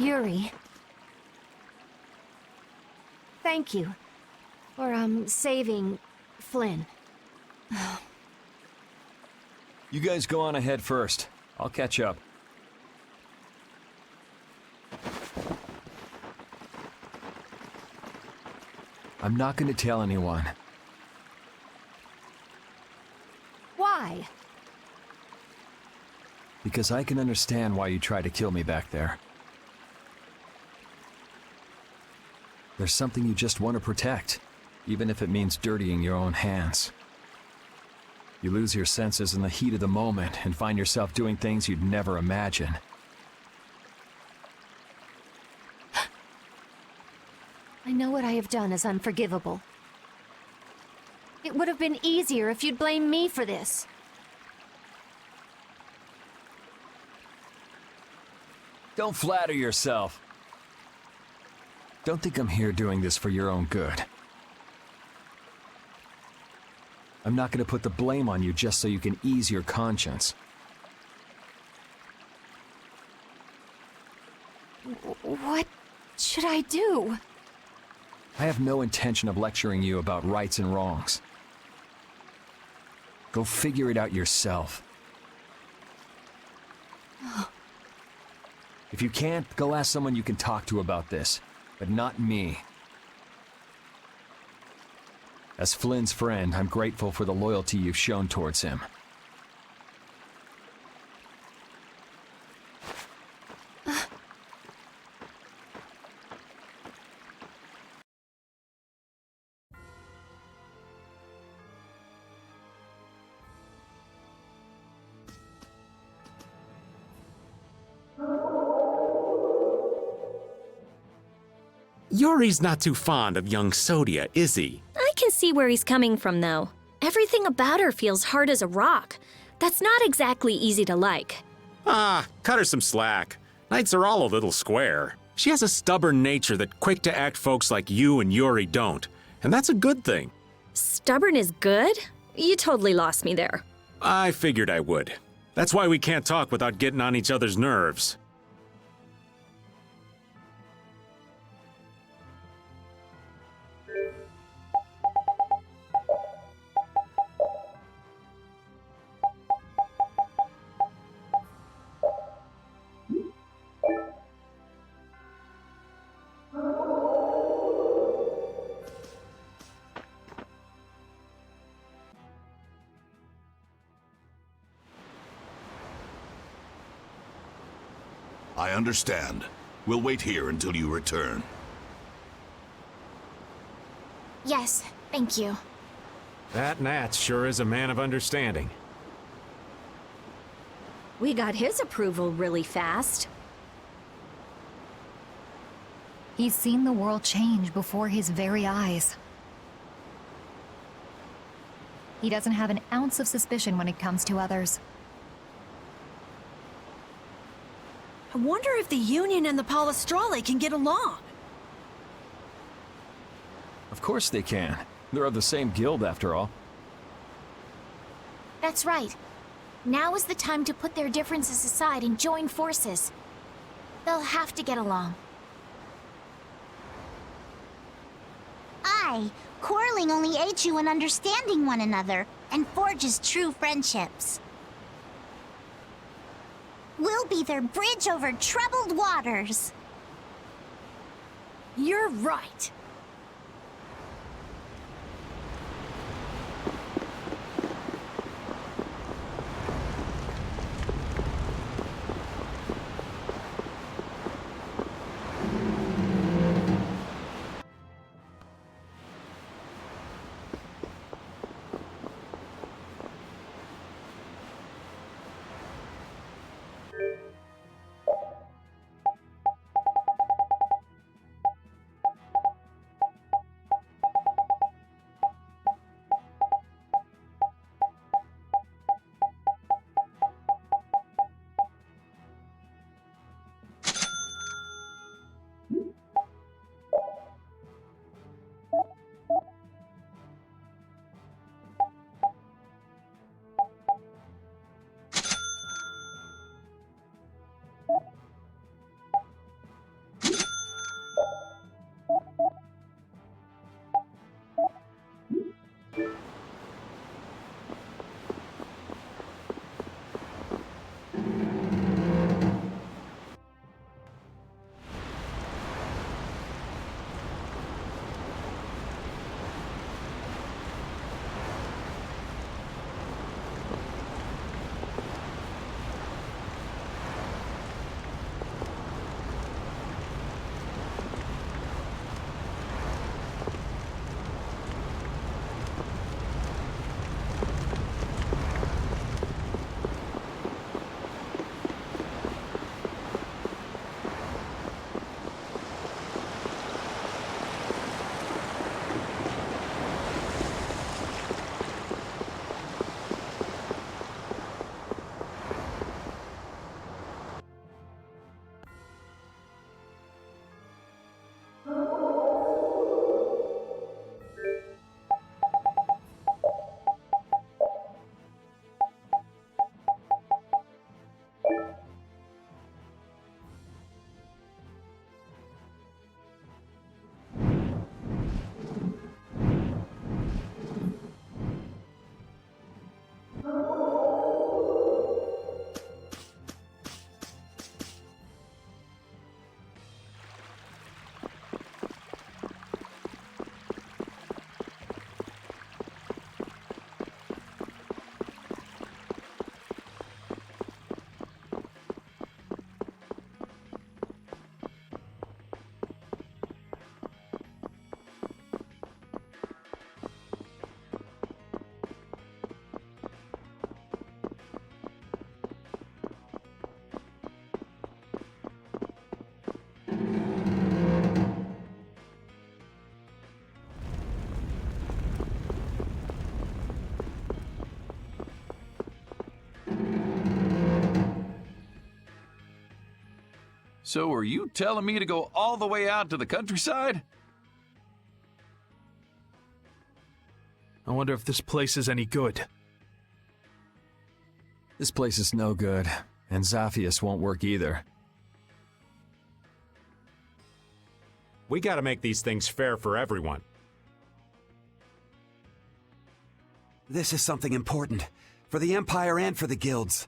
Yuri. Thank you for, saving Flynn. You guys go on ahead first. I'll catch up. I'm not going to tell anyone. Why? Because I can understand why you tried to kill me back there. There's something you just want to protect, even if it means dirtying your own hands. You lose your senses in the heat of the moment and find yourself doing things you'd never imagine. I know what I have done is unforgivable. It would have been easier if you'd blamed me for this. Don't flatter yourself. Don't think I'm here doing this for your own good. I'm not going to put the blame on you just so you can ease your conscience. What should I do? I have no intention of lecturing you about rights and wrongs. Go figure it out yourself. If you can't, go ask someone you can talk to about this, but not me. As Flynn's friend, I'm grateful for the loyalty you've shown towards him. Yuri's not too fond of young Sodia, is he? I can see where he's coming from, though. Everything about her feels hard as a rock. That's not exactly easy to like. Ah, cut her some slack. Knights are all a little square. She has a stubborn nature that quick-to-act folks like you and Yuri don't, and that's a good thing. Stubborn is good? You totally lost me there. I figured I would. That's why we can't talk without getting on each other's nerves. I understand. We'll wait here until you return. Yes, thank you. That Nat sure is a man of understanding. We got his approval really fast. He's seen the world change before his very eyes. He doesn't have an ounce of suspicion when it comes to others. I wonder if the Union and the Palestrale can get along. Of course they can. They're of the same guild, after all. That's right. Now is the time to put their differences aside and join forces. They'll have to get along. Quarreling only aids you in understanding one another and forges true friendships. We'll be their bridge over troubled waters. You're right. So are you telling me to go all the way out to the countryside? I wonder if this place is any good. This place is no good, and Zaphius won't work either. We gotta make these things fair for everyone. This is something important. For the Empire and for the guilds.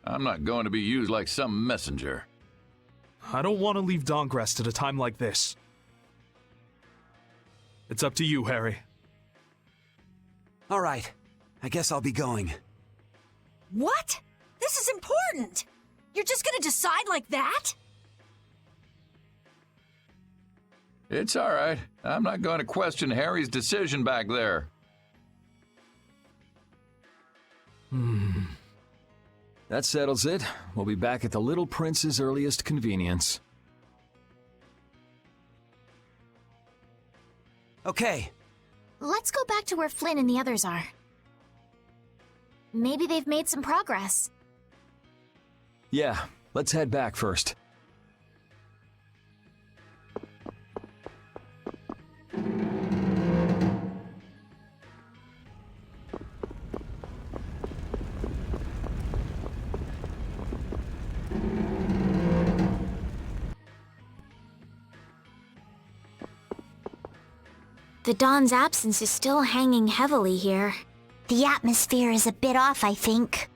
I'm not going to be used like some messenger. I don't want to leave Dongrest at a time like this. It's up to you, Harry. All right. I guess I'll be going. What? This is important! You're just gonna decide like that? It's all right. I'm not going to question Harry's decision back there. That settles it. We'll be back at the Little Prince's earliest convenience. Okay. Let's go back to where Flynn and the others are. Maybe they've made some progress. Yeah, let's head back first. The Dawn's absence is still hanging heavily here. The atmosphere is a bit off, I think.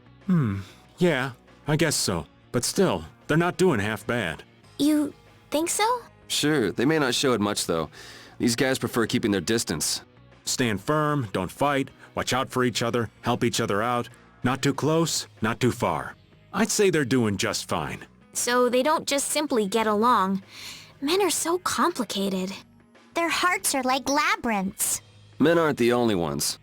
Yeah, I guess so. But still, they're not doing half bad. You think so? Sure, they may not show it much though. These guys prefer keeping their distance. Stand firm, don't fight, watch out for each other, help each other out. Not too close, not too far. I'd say they're doing just fine. So they don't just simply get along. Men are so complicated. Their hearts are like labyrinths. Men aren't the only ones.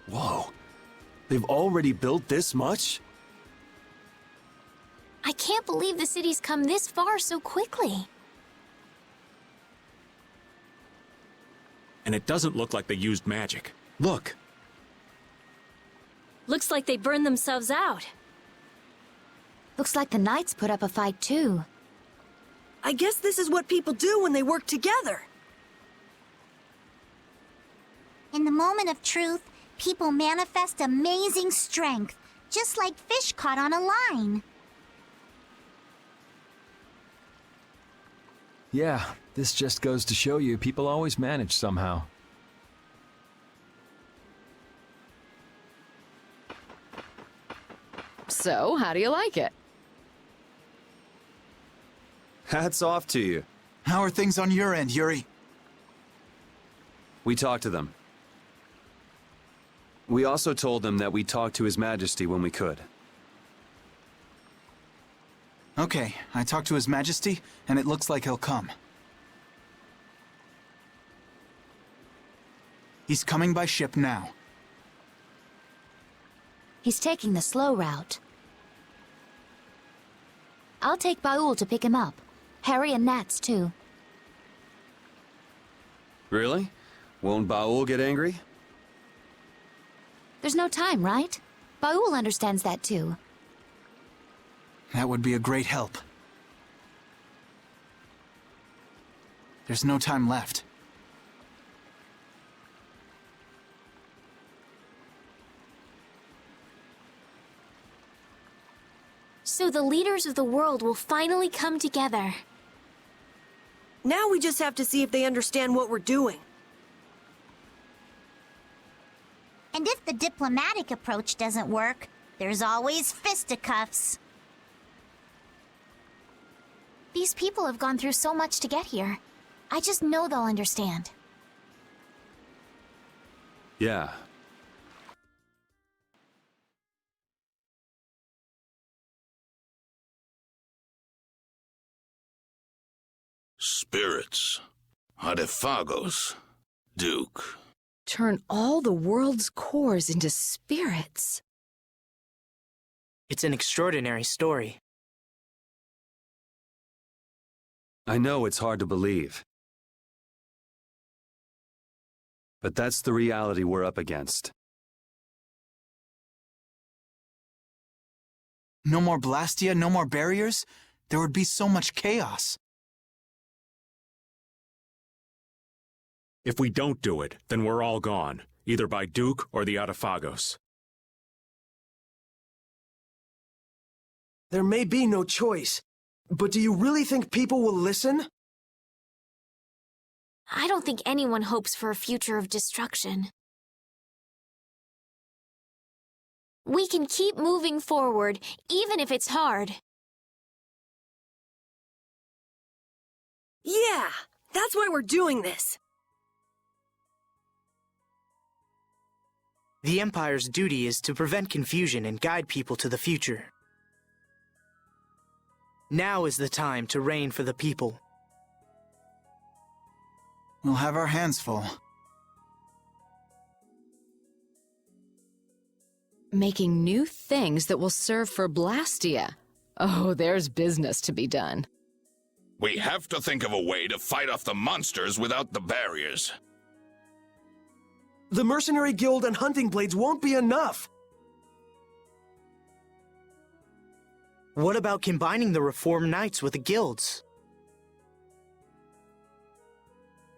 Whoa. They've already built this much? I can't believe the city's come this far so quickly. And it doesn't look like they used magic. Look. Looks like they burned themselves out. Looks like the knights put up a fight too. I guess this is what people do when they work together. In the moment of truth, people manifest amazing strength, just like fish caught on a line. Yeah, this just goes to show you people always manage somehow. So, how do you like it? Hats off to you. How are things on your end, Yuri? We talked to them. We also told them that we'd talk to His Majesty when we could. Okay, I talked to His Majesty, and it looks like he'll come. He's coming by ship now. He's taking the slow route. I'll take Baul to pick him up. Harry and Nats, too. Really? Won't Baul get angry? There's no time, right? Baul understands that, too. That would be a great help. There's no time left. So the leaders of the world will finally come together. Now we just have to see if they understand what we're doing. And if the diplomatic approach doesn't work, there's always fisticuffs. These people have gone through so much to get here. I just know they'll understand. Yeah. Spirits. Adefagos. Duke. Turn all the world's cores into spirits. It's an extraordinary story. I know it's hard to believe. But that's the reality we're up against. No more Blastia, no more barriers? There would be so much chaos. If we don't do it, then we're all gone, either by Duke or the Adefagos. There may be no choice, but do you really think people will listen? I don't think anyone hopes for a future of destruction. We can keep moving forward, even if it's hard. Yeah, that's why we're doing this. The Empire's duty is to prevent confusion and guide people to the future. Now is the time to reign for the people. We'll have our hands full. Making new things that will serve for Blastia. Oh, there's business to be done. We have to think of a way to fight off the monsters without the barriers. The Mercenary Guild and Hunting Blades won't be enough. What about combining the Reformed Knights with the guilds?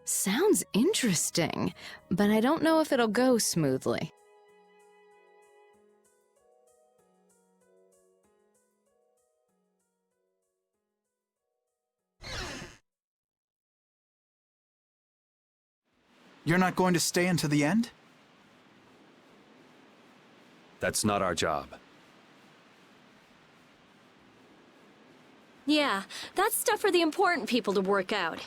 Sounds interesting, but I don't know if it'll go smoothly. You're not going to stay until the end? That's not our job. Yeah, that's stuff for the important people to work out.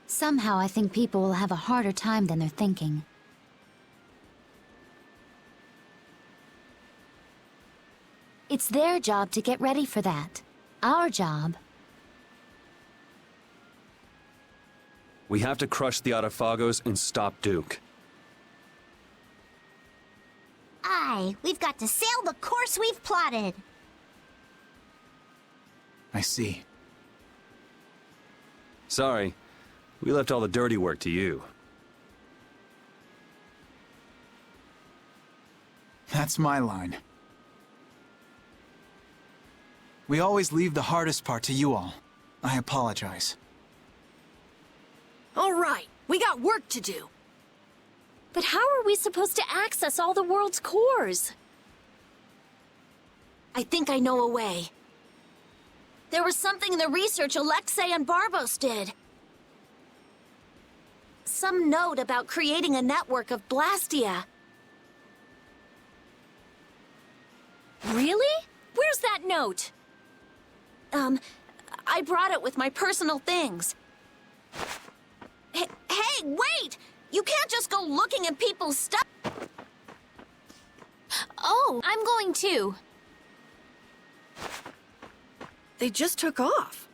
Somehow I think people will have a harder time than they're thinking. It's their job to get ready for that. Our job... We have to crush the Adefagos and stop Duke. Aye, we've got to sail the course we've plotted. I see. Sorry, we left all the dirty work to you. That's my line. We always leave the hardest part to you all. I apologize. All right, we got work to do. But how are we supposed to access all the world's cores? I think I know a way. There was something in the research Alexei and Barbos did. Some note about creating a network of Blastia. Really? Where's that note? I brought it with my personal things. Hey, wait! You can't just go looking at people's stuff. Oh, I'm going too. They just took off.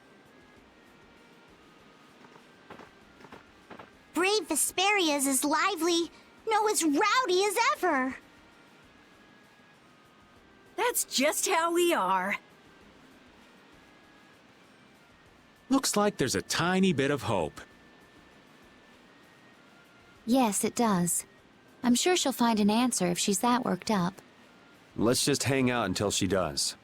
Brave Vesperia is as lively, no, as rowdy as ever. That's just how we are. Looks like there's a tiny bit of hope. Yes, it does. I'm sure she'll find an answer if she's that worked up. Let's just hang out until she does.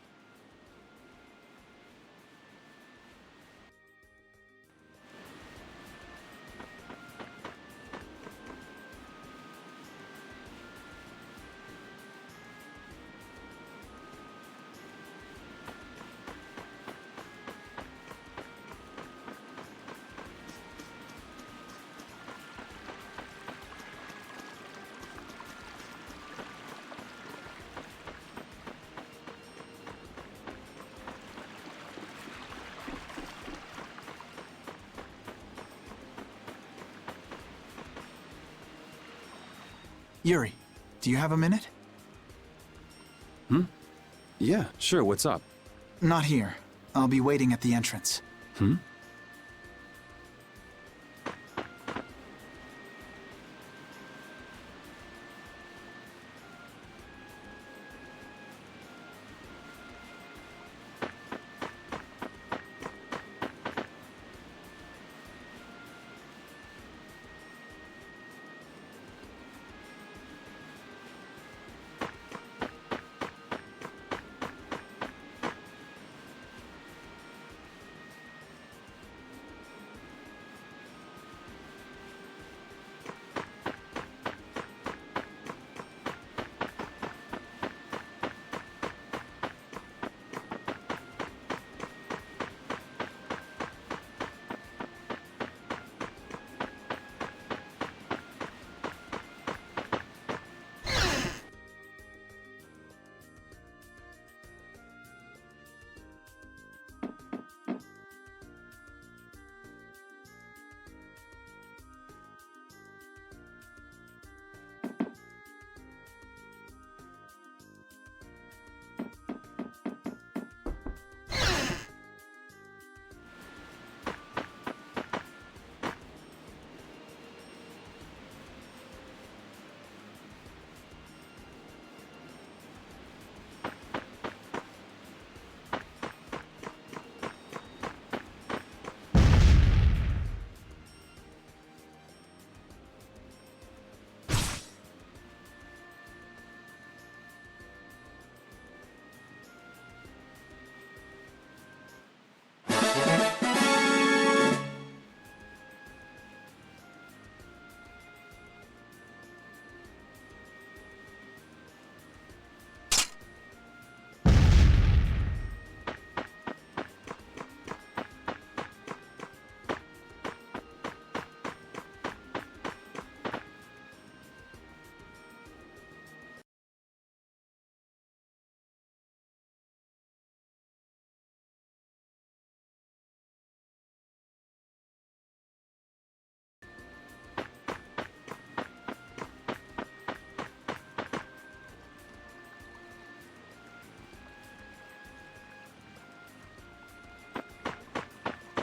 Yuri, do you have a minute? Yeah, sure, what's up? Not here. I'll be waiting at the entrance.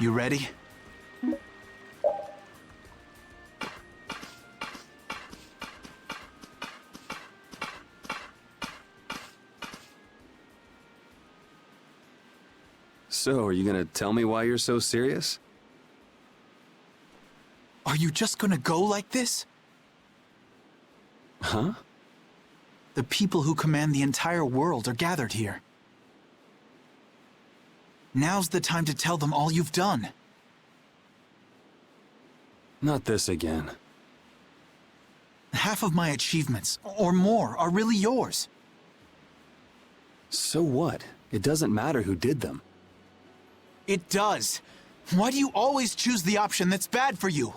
You ready? So, are you gonna tell me why you're so serious? Are you just gonna go like this? Huh? The people who command the entire world are gathered here. Now's the time to tell them all you've done. Not this again. Half of my achievements, or more, are really yours. So what? It doesn't matter who did them. It does. Why do you always choose the option that's bad for you?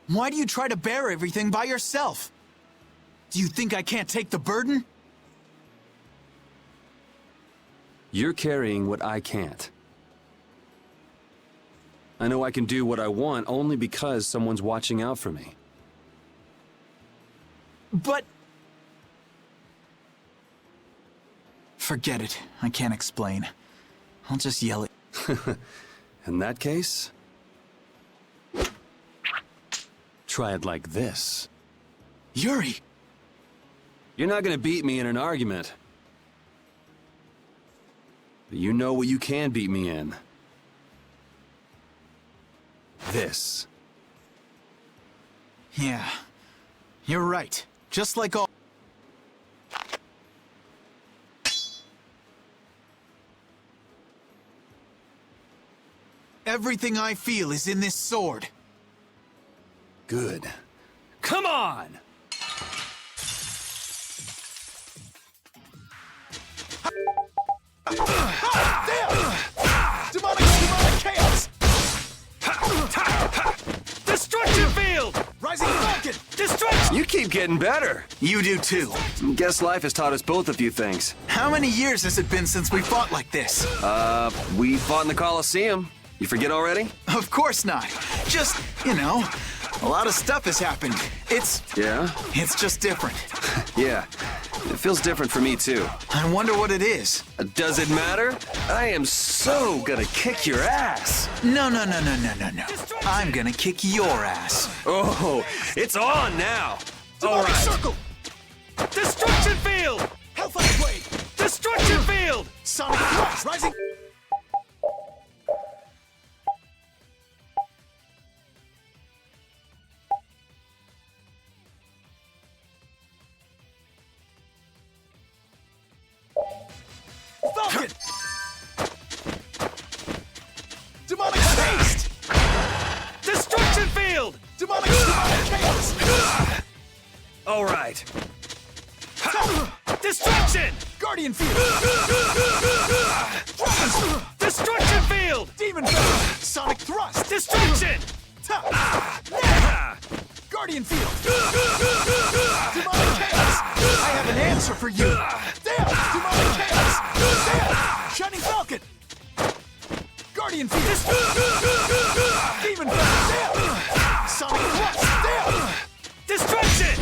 Why do you try to bear everything by yourself? Do you think I can't take the burden? You're carrying what I can't. I know I can do what I want only because someone's watching out for me. But... Forget it. I can't explain. I'll just yell it. In that case... try it like this. Yuri! You're not gonna beat me in an argument. But you know what you can beat me in. This. Yeah. You're right. Just like all... Everything I feel is in this sword. Good. Come on! Demonic chaos! Destruction field! Rising Falcon! Destruction! You keep getting better. You do too. Guess life has taught us both a few things. How many years has it been since we fought like this? We fought in the Colosseum. You forget already? Of course not. Just, you know, a lot of stuff has happened. Yeah? It's just different. Yeah. It feels different for me, too. I wonder what it is. Does it matter? I am so gonna kick your ass. No. I'm gonna kick your ass. Oh, it's on now. All right. Circle! Destruction field! Hellfire Blade! Destruction field! Sonic Thrust! Rising... Falcon! Demonic Haste! Destruction field! Demonic Chaos! All right. Destruction! Guardian Field! Destruction field! Demon Venom! Sonic Thrust! Destruction! Guardian Field! Demonic Chaos! I have an answer for you! Damn! Demonic Chaos! Damn! Shining Falcon! Guardian Field! Demon Venom! Damn! Sonic Thrust! Damn! Destruction!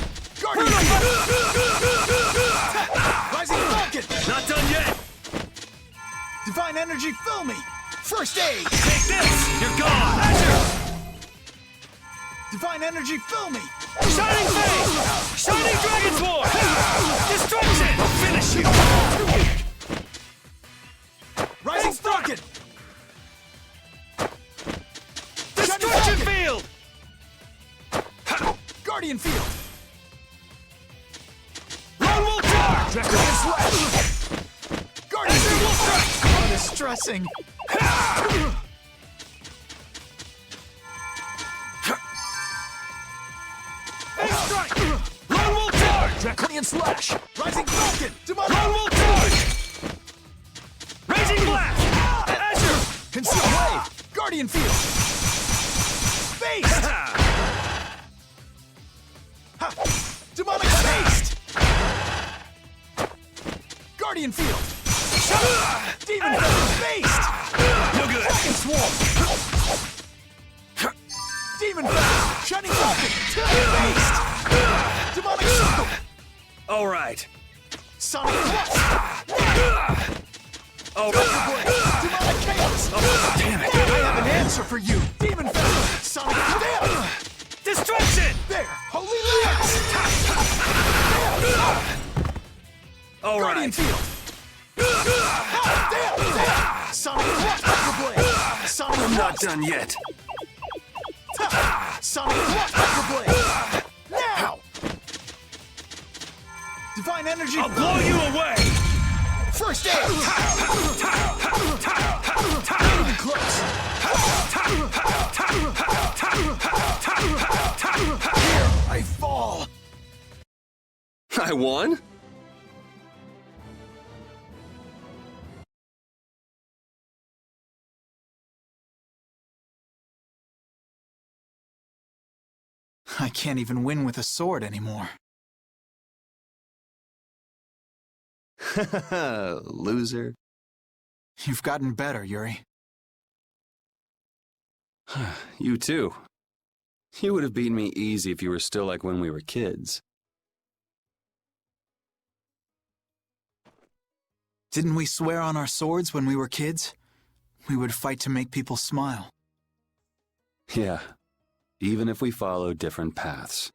Guardian Field! Rising Falcon! Not done yet! Divine Energy, fill me! First aid! Take this! You're gone! Azure! Divine Energy, fill me! Shining Flame! Shining Dragon's War! Destruction! I'll finish you! Rising Falcon! Destruction field! Guardian Field! Lone Wolf Charge! Draconian Slash! Guardian Field! Oh, distressing! Face Strike! Lone Wolf Charge! Draconian Slash! Rising Falcon! Demonic! Lone Wolf Charge! Raging Blast! Azure! Conceal Wave! Guardian Field! Face! Demonic Haste! Guardian Field! Demon Venom! Faced! No good! Dragon Swarm! Demon Venom! Shining Falcon! Faced! Demonic Circle! All right. Sonic Thrust! All right. Demonic Chaos! Oh, damn it. I have an answer for you! Demon Venom! Sonic Damn! Destruction! There! Holy Lance! All Guardian right. Field! Damn! Sonic Thrust! Blade! Sonic I'm not Thrust! done yet. Sonic Thrust! Blade! Now! Divine Energy! I'll blow you away! First aid! Not even close! Here I fall! I won? I can't even win with a sword anymore. Loser. You've gotten better, Yuri. You too. You would have beaten me easy if you were still like when we were kids. Didn't we swear on our swords when we were kids? We would fight to make people smile. Yeah, even if we follow different paths.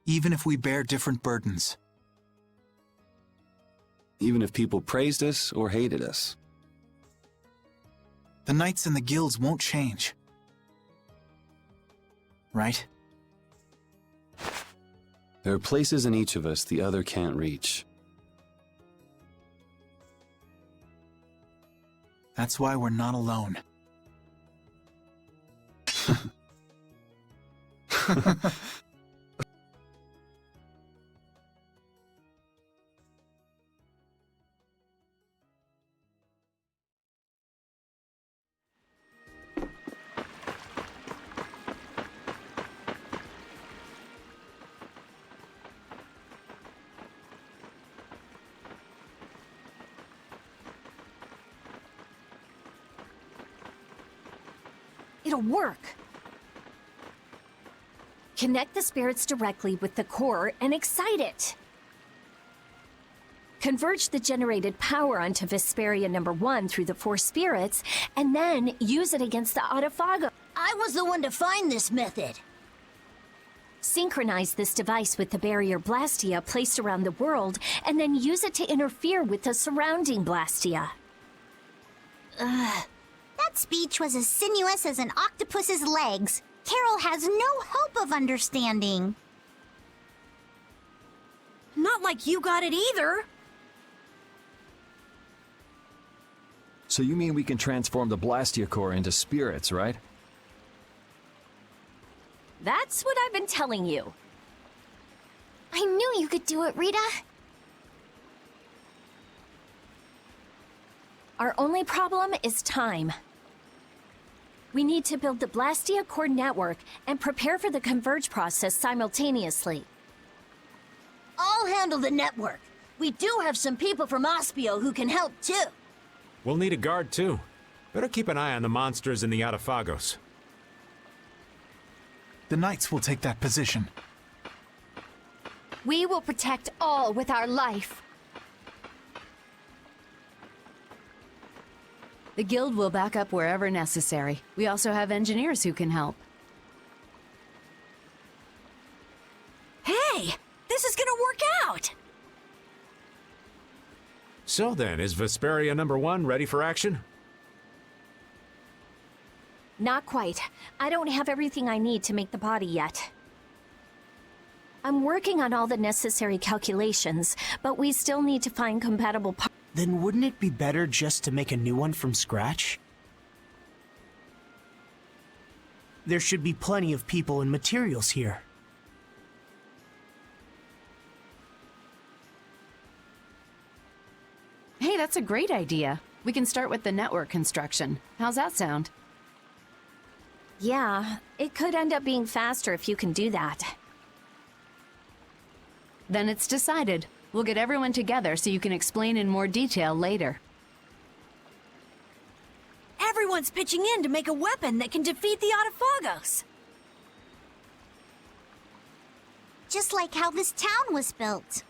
Even if we bear different burdens. Even if people praised us or hated us. The knights and the guilds won't change. Right? There are places in each of us the other can't reach. That's why we're not alone. It'll work. Connect the spirits directly with the core and excite it. Converge the generated power onto Vesperia #1 through the 4 spirits, and then use it against the Autophago. I was the one to find this method. Synchronize this device with the barrier Blastia placed around the world, and then use it to interfere with the surrounding Blastia. That speech was as sinuous as an octopus's legs. Carol has no hope of understanding. Not like you got it either. So you mean we can transform the Blastia core into spirits, right? That's what I've been telling you. I knew you could do it, Rita. Our only problem is time. We need to build the Blastia core network and prepare for the converge process simultaneously. I'll handle the network. We do have some people from Ospio who can help too. We'll need a guard too. Better keep an eye on the monsters in the Autophagos. The knights will take that position. We will protect all with our life. The guild will back up wherever necessary. We also have engineers who can help. Hey, this is gonna work out! So then, is Vesperia #1 ready for action? Not quite. I don't have everything I need to make the body yet. I'm working on all the necessary calculations, but we still need to find compatible parts. Then wouldn't it be better just to make a new one from scratch? There should be plenty of people and materials here. Hey, that's a great idea. We can start with the network construction. How's that sound? Yeah, it could end up being faster if you can do that. Then it's decided. We'll get everyone together so you can explain in more detail later. Everyone's pitching in to make a weapon that can defeat the Autophagos. Just like how this town was built.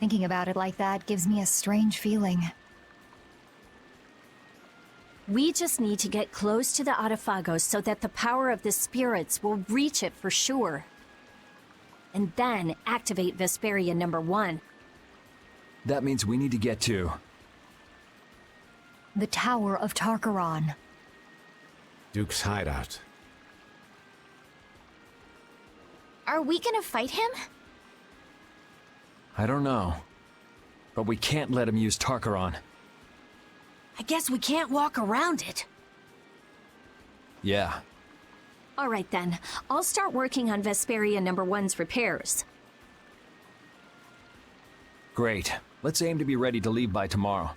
Thinking about it like that gives me a strange feeling. We just need to get close to the Autophagos so that the power of the spirits will reach it for sure. And then activate Vesperia #1. That means we need to get to... The Tower of Tarkaron. Duke's hideout. Are we gonna fight him? I don't know. But we can't let him use Tarkaron. I guess we can't walk around it. Yeah. All right then, I'll start working on Vesperia #1's repairs. Great. Let's aim to be ready to leave by tomorrow.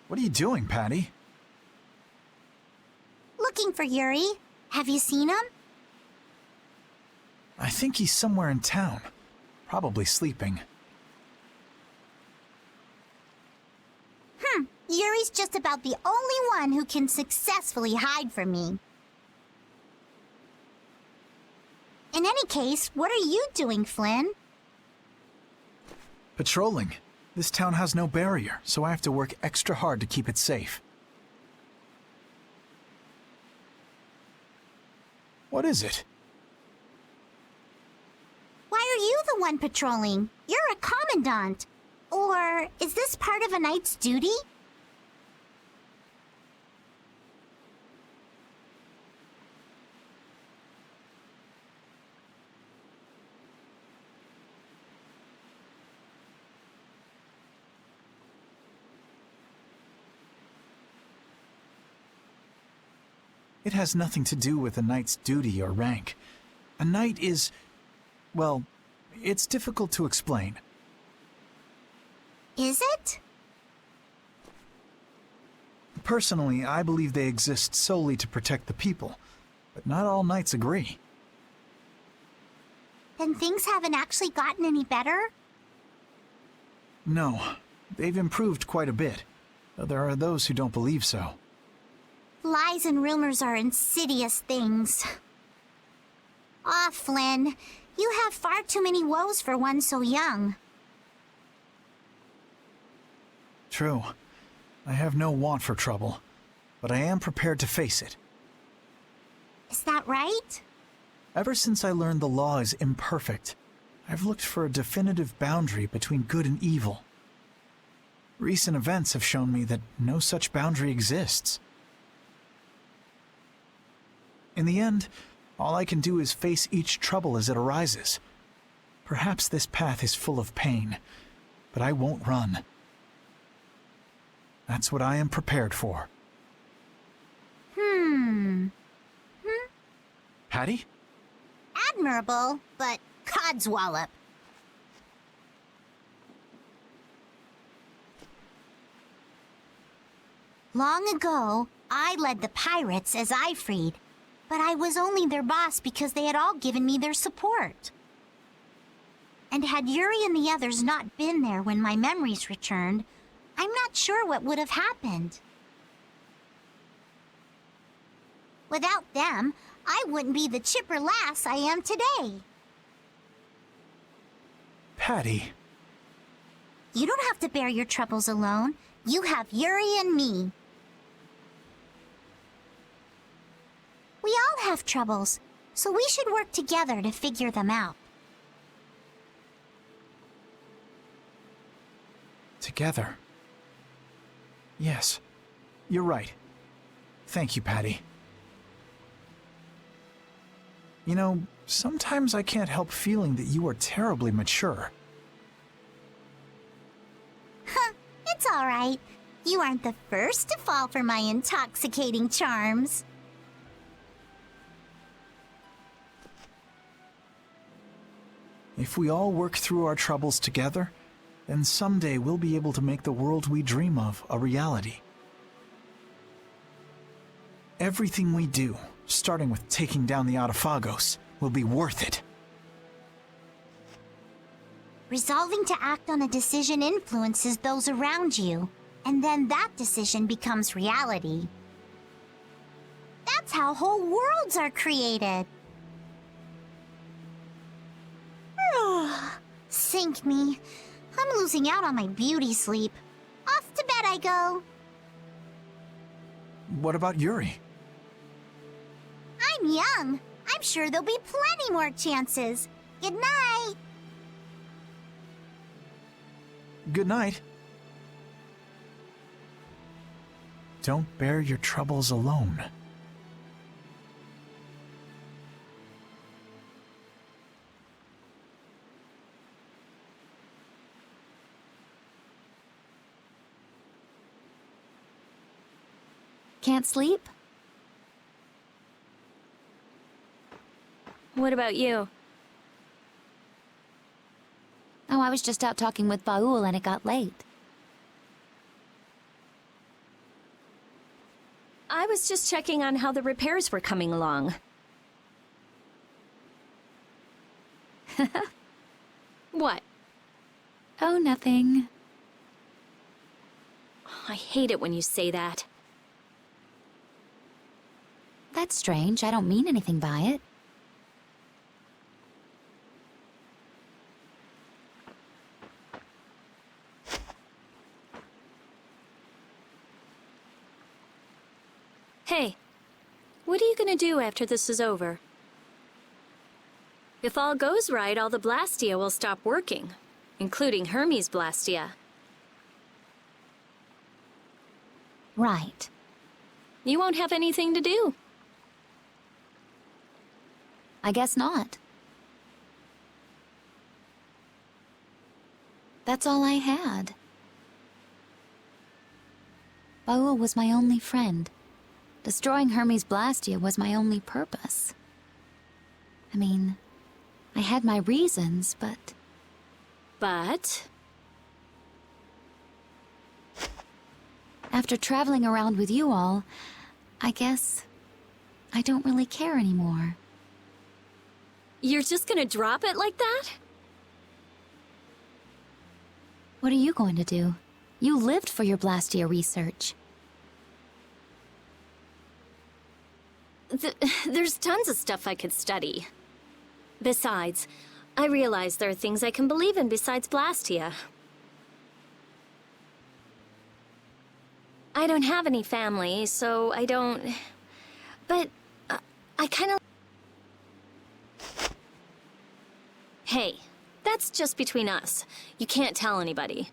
What are you doing, Patty? Looking for Yuri. Have you seen him? I think he's somewhere in town. Probably sleeping. Yuri's just about the only one who can successfully hide from me. In any case, what are you doing, Flynn? Patrolling. This town has no barrier, so I have to work extra hard to keep it safe. What is it? Why are you the one patrolling? You're a commandant. Or is this part of a knight's duty? It has nothing to do with a knight's duty or rank. A knight is... well, it's difficult to explain. Is it? Personally, I believe they exist solely to protect the people, but not all knights agree. Then things haven't actually gotten any better? No, they've improved quite a bit, though there are those who don't believe so. Lies and rumors are insidious things. Ah, Flynn, you have far too many woes for one so young. True. I have no want for trouble, but I am prepared to face it. Is that right? Ever since I learned the law is imperfect, I've looked for a definitive boundary between good and evil. Recent events have shown me that no such boundary exists. In the end, all I can do is face each trouble as it arises. Perhaps this path is full of pain, but I won't run. That's what I am prepared for. Patty? Admirable, but codswallop. Long ago, I led the pirates as I freed, but I was only their boss because they had all given me their support. And had Yuri and the others not been there when my memories returned, I'm not sure what would have happened. Without them, I wouldn't be the chipper lass I am today. Patty. You don't have to bear your troubles alone. You have Yuri and me. We all have troubles, so we should work together to figure them out. Together. Yes, you're right. Thank you, Patty. You know, sometimes I can't help feeling that you are terribly mature. It's all right. You aren't the first to fall for my intoxicating charms. If we all work through our troubles together, then someday we'll be able to make the world we dream of a reality. Everything we do, starting with taking down the Autophagos, will be worth it. Resolving to act on a decision influences those around you, and then that decision becomes reality. That's how whole worlds are created. Sink me. I'm losing out on my beauty sleep. Off to bed I go. What about Yuri? I'm young. I'm sure there'll be plenty more chances. Good night. Good night. Don't bear your troubles alone. Can't sleep? What about you? Oh, I was just out talking with Baul and it got late. I was just checking on how the repairs were coming along. What? Oh, nothing. I hate it when you say that. That's strange. I don't mean anything by it. Hey, what are you gonna do after this is over? If all goes right, all the Blastia will stop working, including Hermes' Blastia. Right. You won't have anything to do. I guess not. That's all I had. Baul was my only friend. Destroying Hermes' Blastia was my only purpose. I mean, I had my reasons, but... But? After traveling around with you all, I guess I don't really care anymore. You're just gonna drop it like that? What are you going to do? You lived for your Blastia research. There's tons of stuff I could study. Besides, I realize there are things I can believe in besides Blastia. I don't have any family, so I don't... But, I kinda... Hey, that's just between us. You can't tell anybody.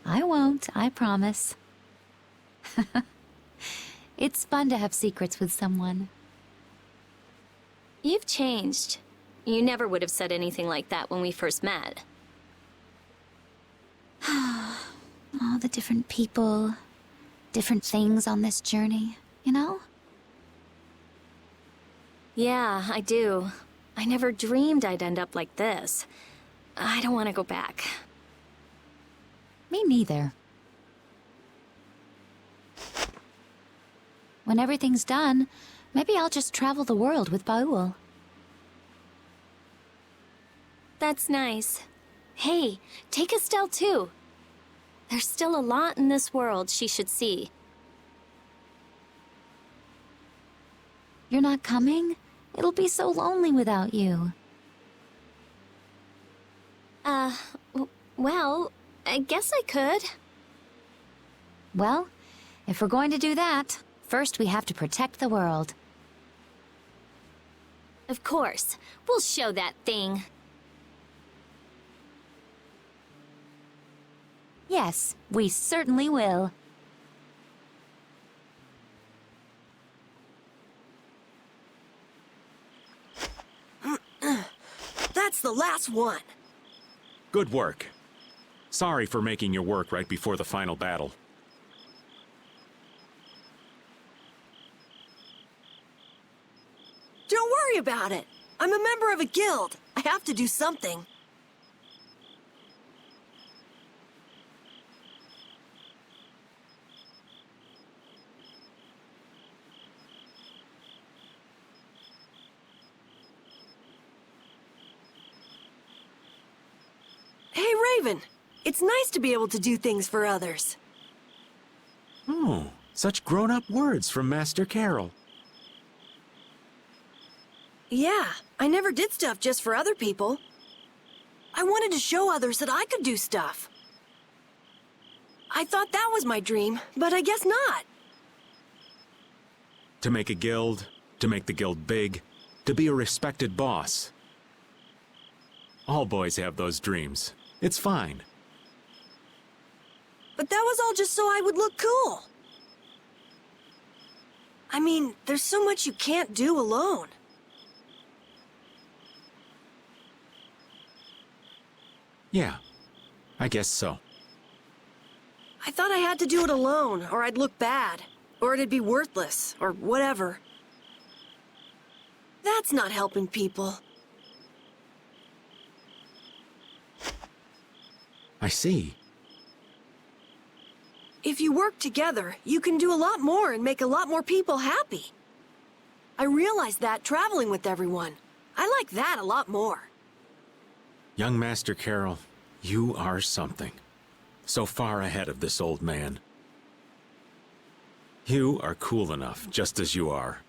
I won't, I promise. It's fun to have secrets with someone. You've changed. You never would have said anything like that when we first met. All the different people, different things on this journey, you know? Yeah, I do. I never dreamed I'd end up like this. I don't want to go back. Me neither. When everything's done, maybe I'll just travel the world with Baul. That's nice. Hey, take Estelle too. There's still a lot in this world she should see. You're not coming? It'll be so lonely without you. Well, I guess I could. Well, if we're going to do that, first we have to protect the world. Of course. We'll show that thing. Yes, we certainly will. That's the last one. Good work. Sorry for making your work right before the final battle. Don't worry about it. I'm a member of a guild. I have to do something. Hey, Raven. It's nice to be able to do things for others. Oh, such grown-up words from Master Carol. Yeah, I never did stuff just for other people. I wanted to show others that I could do stuff. I thought that was my dream, but I guess not. To make a guild, to make the guild big, to be a respected boss. All boys have those dreams. It's fine. But that was all just so I would look cool. I mean, there's so much you can't do alone. Yeah, I guess so. I thought I had to do it alone, or I'd look bad, or it'd be worthless, or whatever. That's not helping people. I see. if you work together, you can do a lot more and make a lot more people happy. I realized that traveling with everyone. I like that a lot more. Young Master Carol, you are something. So far ahead of this old man. You are cool enough, just as you are.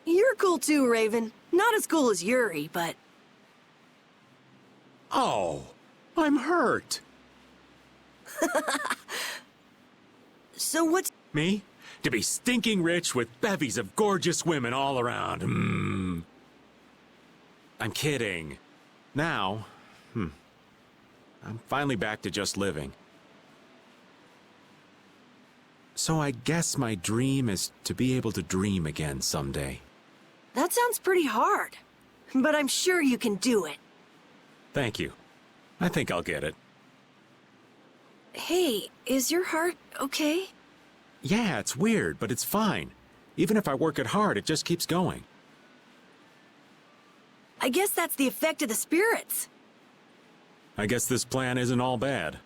You're cool too, Raven. Not as cool as Yuri, but... Oh, I'm hurt. So what's... Me? To be stinking rich with bevies of gorgeous women all around. I'm kidding. Now, I'm finally back to just living. So I guess my dream is to be able to dream again someday. That sounds pretty hard. But I'm sure you can do it. Thank you. I think I'll get it. Hey, is your heart okay? Yeah, it's weird, but it's fine. Even if I work it hard, it just keeps going. I guess that's the effect of the spirits. I guess this plan isn't all bad.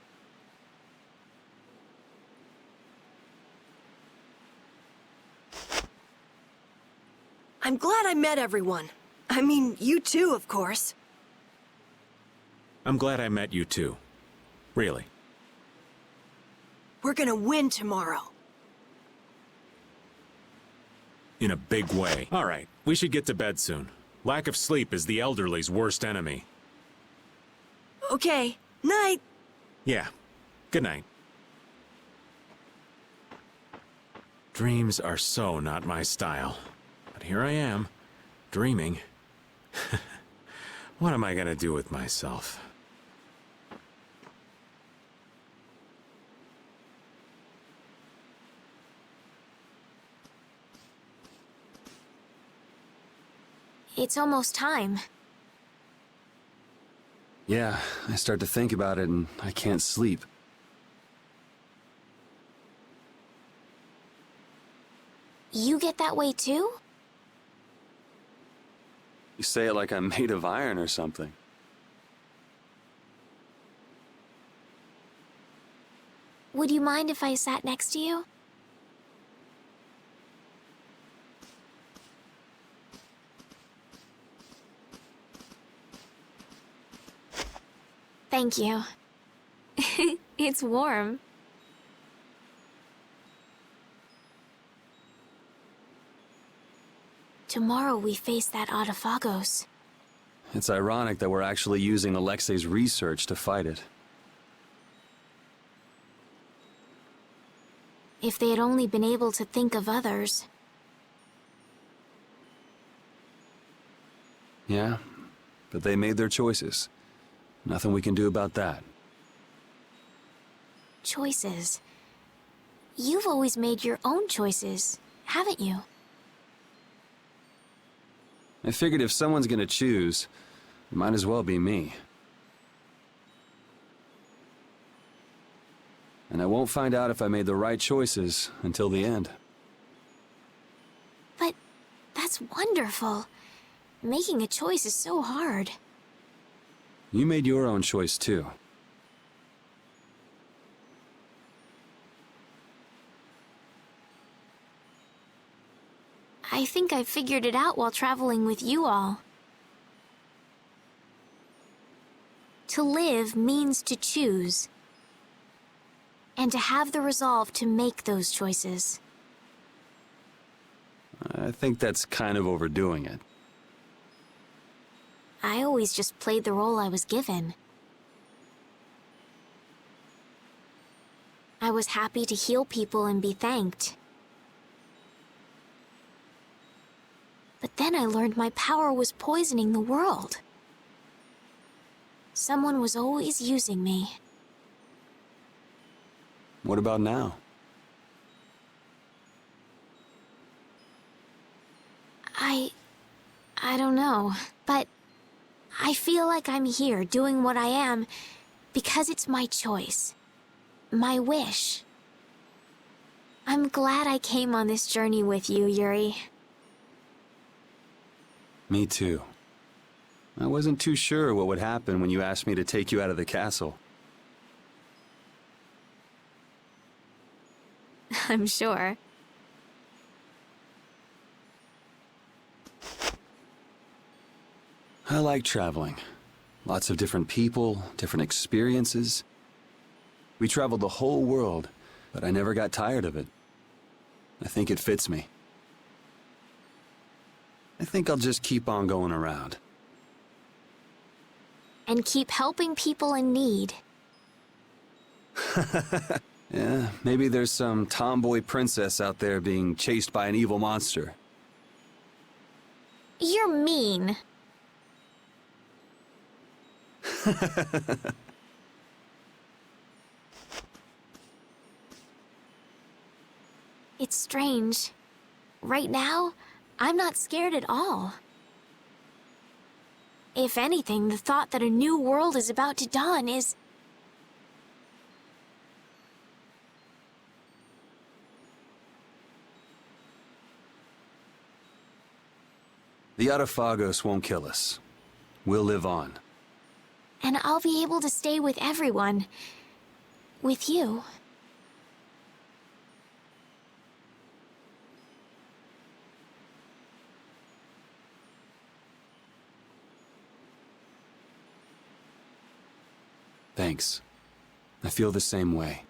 I'm glad I met everyone. I mean, you too, of course. I'm glad I met you too. Really. We're gonna win tomorrow. In a big way. All right, we should get to bed soon. Lack of sleep is the elderly's worst enemy. Okay, night. Yeah, good night. Dreams are so not my style. But here I am, dreaming. What am I gonna do with myself? It's almost time. Yeah, I start to think about it and I can't sleep. You get that way too? You say it like I'm made of iron or something. Would you mind if I sat next to you? Thank you. It's warm. Tomorrow we face that Autophagos. It's ironic that we're actually using Alexei's research to fight it. If they had only been able to think of others. Yeah, but they made their choices. Nothing we can do about that. Choices. You've always made your own choices, haven't you? I figured if someone's gonna choose, it might as well be me. And I won't find out if I made the right choices until the end. But that's wonderful. Making a choice is so hard. You made your own choice too. I think I figured it out while traveling with you all. To live means to choose. And to have the resolve to make those choices. I think that's kind of overdoing it. I always just played the role I was given. I was happy to heal people and be thanked. But then I learned my power was poisoning the world. Someone was always using me. What about now? I don't know, but I feel like I'm here doing what I am because it's my choice. My wish. I'm glad I came on this journey with you, Yuri. Me too. I wasn't too sure what would happen when you asked me to take you out of the castle. I'm sure. I like traveling. Lots of different people, different experiences. We traveled the whole world, but I never got tired of it. I think it fits me. I think I'll just keep on going around. And keep helping people in need. Yeah, maybe there's some tomboy princess out there being chased by an evil monster. You're mean. It's strange. Right now, I'm not scared at all. If anything, the thought that a new world is about to dawn is... The Autophagos won't kill us. We'll live on. And I'll be able to stay with everyone. With you. Thanks. I feel the same way.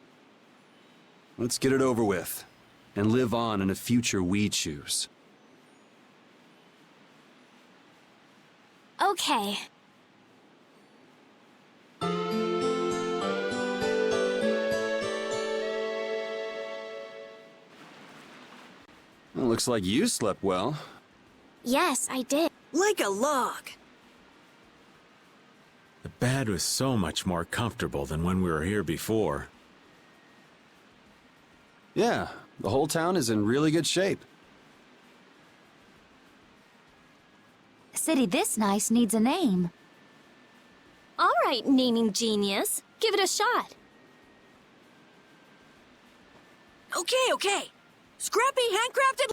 Let's get it over with, and live on in a future we choose. Okay. Well, looks like you slept well. Yes, I did. Like a log. The bed was so much more comfortable than when we were here before. Yeah, the whole town is in really good shape. A city this nice needs a name. All right, naming genius. Give it a shot. Okay. Scrappy handcrafted...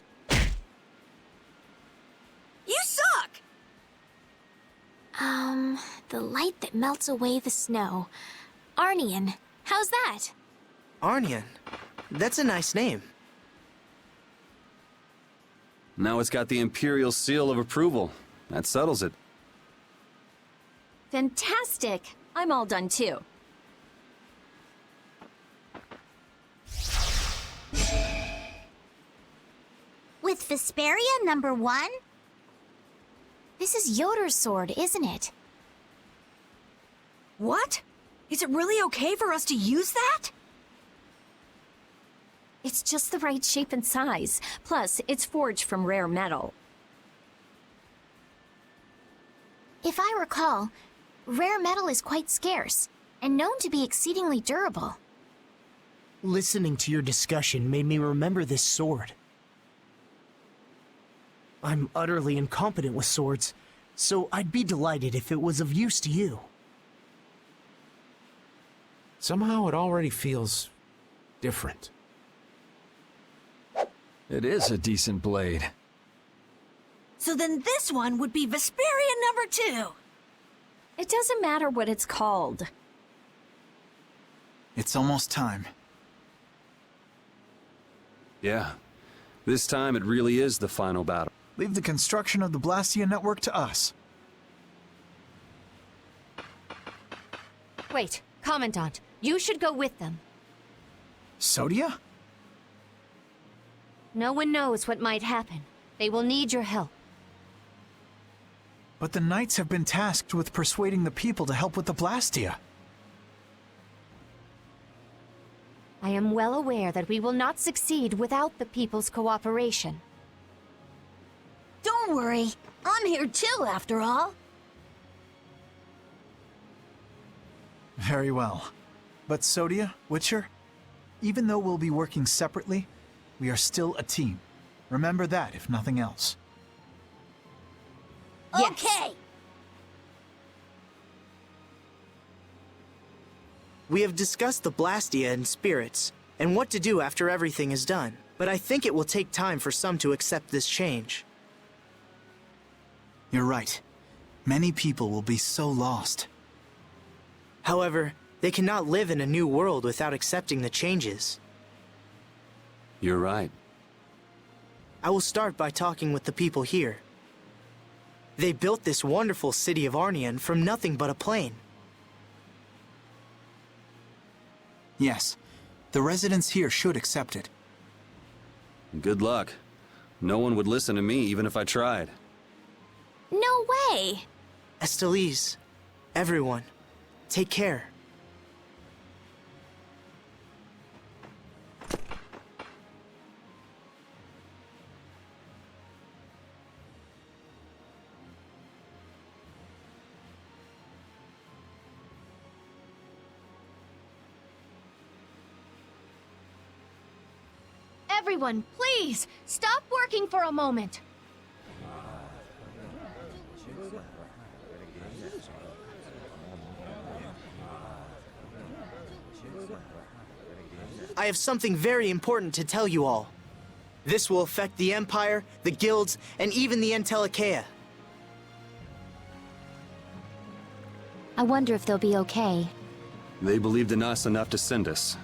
You suck! The light that melts away the snow. Arnian. How's that? Arnian. That's a nice name. Now it's got the Imperial seal of approval. That settles it. Fantastic. I'm all done too. With Vesperia #1? This is Yoder's sword, isn't it? What? Is it really okay for us to use that? It's just the right shape and size. Plus, it's forged from rare metal. If I recall, rare metal is quite scarce, and known to be exceedingly durable. Listening to your discussion made me remember this sword. I'm utterly incompetent with swords, so I'd be delighted if it was of use to you. Somehow it already feels different. It is a decent blade. So then this one would be Vesperia #2. It doesn't matter what it's called. It's almost time. Yeah. This time it really is the final battle. Leave the construction of the Blastia network to us. Wait, Commandant. You should go with them. Sodia? No one knows what might happen. They will need your help. But the Knights have been tasked with persuading the people to help with the Blastia. I am well aware that we will not succeed without the people's cooperation. Don't worry. I'm here too, after all. Very well. But Sodia, Witcher, even though we'll be working separately, we are still a team. Remember that, if nothing else. Yes. Okay. We have discussed the Blastia and spirits, and what to do after everything is done. But I think it will take time for some to accept this change. You're right. Many people will be so lost. However, they cannot live in a new world without accepting the changes. You're right. I will start by talking with the people here. They built this wonderful city of Arnian from nothing but a plain. Yes, the residents here should accept it. Good luck. No one would listen to me even if I tried. No way! Estelise, everyone, take care. Everyone, please, stop working for a moment. I have something very important to tell you all. This will affect the Empire, the guilds, and even the Entelikeia. I wonder if they'll be okay. They believed in us enough to send us,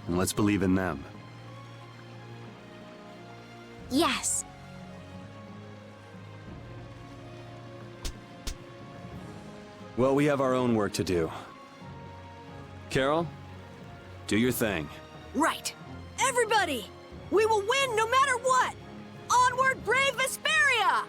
and let's believe in them. Yes. Well, we have our own work to do. Carol, do your thing. Right. Everybody! We will win no matter what! Onward, brave Vesperia!